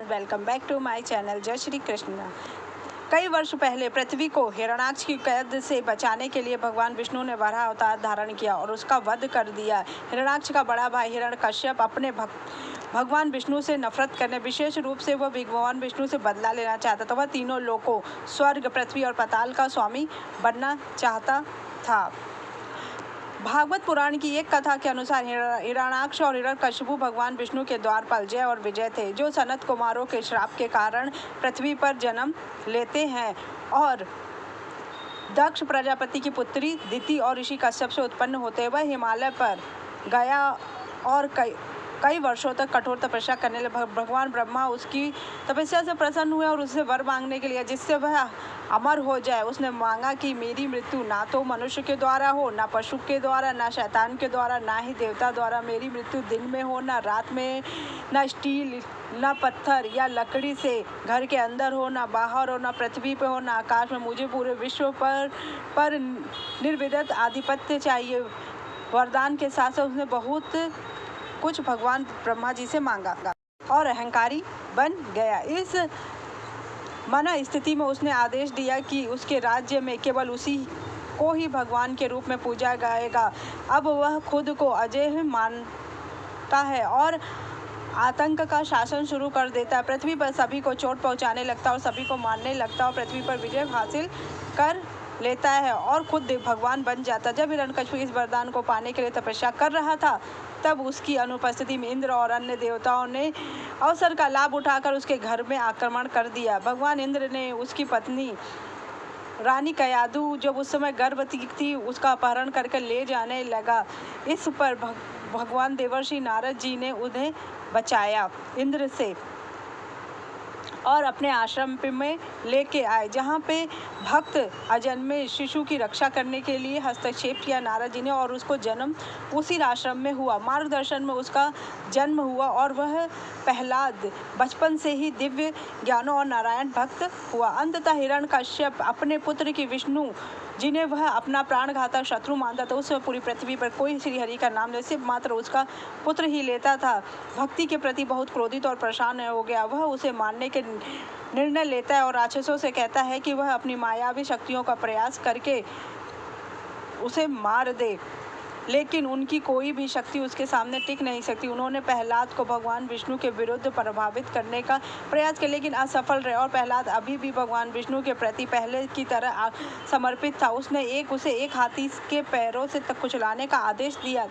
Welcome back to my channel जय श्री कृष्ण। कई वर्ष पहले पृथ्वी को हिरण्याक्ष की कैद से बचाने के लिए भगवान विष्णु ने वराह अवतार धारण किया और उसका वध कर दिया। हिरण्याक्ष का बड़ा भाई हिरण्यकश्यप अपने भगवान विष्णु से नफरत करने, विशेष रूप से वह भगवान विष्णु से बदला लेना चाहता था। वह तीनों लोकों स्वर्ग, पृथ्वी और पाताल का स्वामी बनना चाहता था। भागवत पुराण की एक कथा के अनुसार हिरण्याक्ष और हिरण्यकशिपु भगवान विष्णु के द्वारपाल जय और विजय थे, जो सनत कुमारों के श्राप के कारण पृथ्वी पर जन्म लेते हैं और दक्ष प्रजापति की पुत्री दिति और ऋषि कश्यप से उत्पन्न होते हैं। वह हिमालय पर गया और कई वर्षों तक कठोर तपस्या करने लगे। भगवान ब्रह्मा उसकी तपस्या से प्रसन्न हुए और उससे वर मांगने के लिए जिससे वह अमर हो जाए। उसने मांगा कि मेरी मृत्यु ना तो मनुष्य के द्वारा हो, ना पशु के द्वारा, ना शैतान के द्वारा, ना ही देवता द्वारा। मेरी मृत्यु दिन में हो, ना रात में, ना स्टील, ना पत्थर या लकड़ी से घर के अंदर हो, ना बाहर हो, ना पृथ्वी पे हो, ना आकाश में। मुझे पूरे विश्व पर निर्विवाद आधिपत्य चाहिए। वरदान के साथ साथ उसने बहुत कुछ भगवान ब्रह्मा जी से मांगा और अहंकारी बन गया। इस मना स्थिति में उसने आदेश दिया कि उसके राज्य में केवल उसी को ही भगवान के रूप में पूजा जाएगा। अब वह खुद को अजय मानता है और आतंक का शासन शुरू कर देता है। पृथ्वी पर सभी को चोट पहुंचाने लगता है और सभी को मारने लगता है और पृथ्वी पर विजय हासिल कर लेता है और खुद भगवान बन जाता। जब हिरण्यकशिपु इस वरदान को पाने के लिए तपस्या कर रहा था, तब उसकी अनुपस्थिति में इंद्र और अन्य देवताओं ने अवसर का लाभ उठाकर उसके घर में आक्रमण कर दिया। भगवान इंद्र ने उसकी पत्नी रानी कयाधु, जब उस समय गर्भवती थी, उसका अपहरण करके ले जाने लगा। इस पर भगवान देवर्षि नारद जी ने उन्हें बचाया इंद्र से और अपने आश्रम में लेके आए, जहाँ पे भक्त अजन्मे शिशु की रक्षा करने के लिए हस्तक्षेप किया नारद जी ने और उसको जन्म उसी आश्रम में हुआ। मार्गदर्शन में उसका जन्म हुआ और वह प्रहलाद बचपन से ही दिव्य ज्ञानों और नारायण भक्त हुआ। अंततः हिरण्यकश्यप अपने पुत्र की विष्णु, जिन्हें वह अपना प्राणघातक शत्रु मानता था, उस पूरी पृथ्वी पर कोई श्रीहरि का नाम सिर्फ मात्र उसका पुत्र ही लेता था, भक्ति के प्रति बहुत क्रोधित और परेशान हो गया। वह उसे मारने के निर्णय लेता है और राक्षसों से कहता है कि वह अपनी मायावी शक्तियों का प्रयास करके उसे मार दे, लेकिन उनकी कोई भी शक्ति उसके सामने टिक नहीं सकती। उन्होंने प्रहलाद को भगवान विष्णु के विरुद्ध प्रभावित करने का प्रयास किया, लेकिन असफल रहे और प्रहलाद अभी भी भगवान विष्णु के प्रति पहले की तरह समर्पित था। उसने उसे एक हाथी के पैरों से कुचलाने का आदेश दिया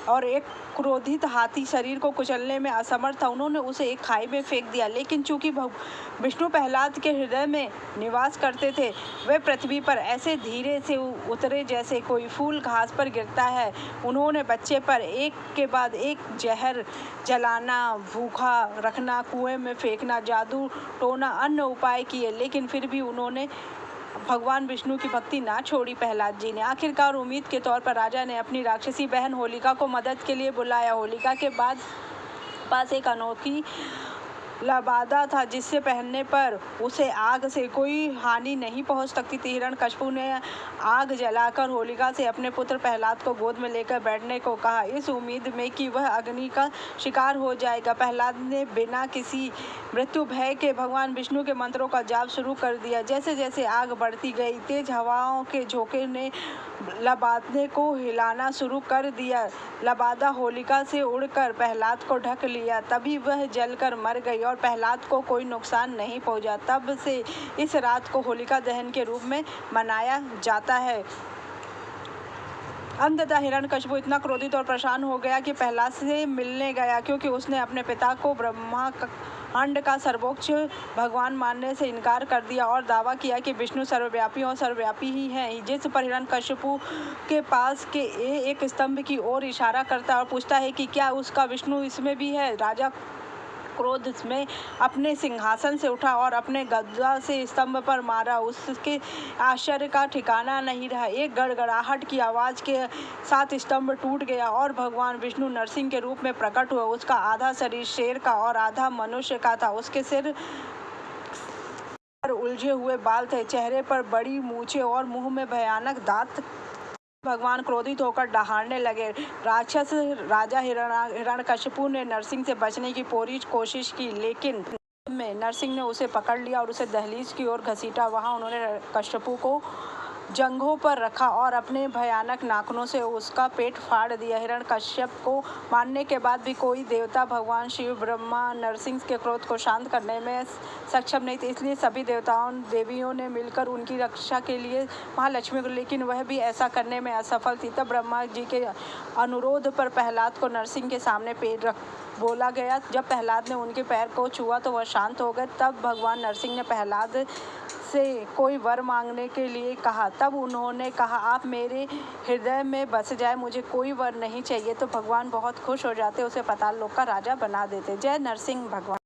और एक क्रोधित हाथी शरीर को कुचलने में असमर्थ था। उन्होंने उसे एक खाई में फेंक दिया, लेकिन चूंकि विष्णु प्रहलाद के हृदय में निवास करते थे, वे पृथ्वी पर ऐसे धीरे से उतरे जैसे कोई फूल घास पर गिरता है। उन्होंने बच्चे पर एक के बाद एक जहर जलाना, भूखा रखना, कुएं में फेंकना, जादू टोना, अन्य उपाय किए, लेकिन फिर भी उन्होंने भगवान विष्णु की भक्ति ना छोड़ी। प्रहलाद जी ने आखिरकार उम्मीद के तौर पर राजा ने अपनी राक्षसी बहन होलिका को मदद के लिए बुलाया। होलिका के पास एक अनोखी लबादा था, जिससे पहनने पर उसे आग से कोई हानि नहीं पहुंच सकती थी। हिरण्यकशिपु ने आग जलाकर होलिका से अपने पुत्र प्रहलाद को गोद में लेकर बैठने को कहा, इस उम्मीद में कि वह अग्नि का शिकार हो जाएगा। प्रहलाद ने बिना किसी मृत्यु भय के भगवान विष्णु के मंत्रों का जाप शुरू कर दिया। जैसे जैसे आग बढ़ती गई, तेज हवाओं के झोंके ने लबादे को हिलाना शुरू कर दिया। लबादा होलिका से उड़कर प्रहलाद को ढक लिया, तभी वह जलकर मर गई और प्रहलाद को कोई नुकसान नहीं पहुंचा। तब से इस रात को होलिका दहन के रूप में मनाया जाता है। अंततः हिरण्यकशिपु इतना क्रोधित और परेशान हो गया कि प्रहलाद से मिलने गया, क्योंकि उसने अपने पिता को ब्रह्मांड का सर्वोच्च भगवान मानने से इनकार कर दिया और दावा किया कि विष्णु सर्वव्यापी और सर्वव्यापी ही हैं। जिस पर हिरण्यकशिपु के पास के एक स्तंभ की ओर इशारा करता है और पूछता है कि क्या उसका विष्णु इसमें भी है। राजा क्रोध में अपने सिंहासन से उठा और अपने गदा से स्तंभ पर मारा। उसके आश्चर्य का ठिकाना नहीं रहा। एक गड़गड़ाहट की आवाज के साथ स्तंभ टूट गया और भगवान विष्णु नरसिंह के रूप में प्रकट हुआ। उसका आधा शरीर शेर का और आधा मनुष्य का था। उसके सिर पर उलझे हुए बाल थे, चेहरे पर बड़ी मूछें और मुंह में भयानक दांत भगवान क्रोधित होकर दहाड़ने लगे। राक्षस राजा हिरण्यकशिपु ने नरसिंह से बचने की पूरी कोशिश की, लेकिन में नरसिंह ने उसे पकड़ लिया और उसे दहलीज की ओर घसीटा। वहां उन्होंने कश्यपु को जंघों पर रखा और अपने भयानक नाखूनों से उसका पेट फाड़ दिया। हिरण्यकश्यप को मारने के बाद भी कोई देवता, भगवान शिव, ब्रह्मा, नरसिंह के क्रोध को शांत करने में सक्षम नहीं थे। इसलिए सभी देवियों ने मिलकर उनकी रक्षा के लिए महालक्ष्मी को, लेकिन वह भी ऐसा करने में असफल थी। तब ब्रह्मा जी के अनुरोध पर प्रहलाद को नरसिंह के सामने पैर रख बोला गया। जब प्रहलाद ने उनके पैर को छुआ तो वह शांत हो गए। तब भगवान नरसिंह ने प्रहलाद से कोई वर मांगने के लिए कहा। तब उन्होंने कहा, आप मेरे हृदय में बस जाए, मुझे कोई वर नहीं चाहिए। तो भगवान बहुत खुश हो जाते, उसे पाताल लोक का राजा बना देते। जय नरसिंह भगवान।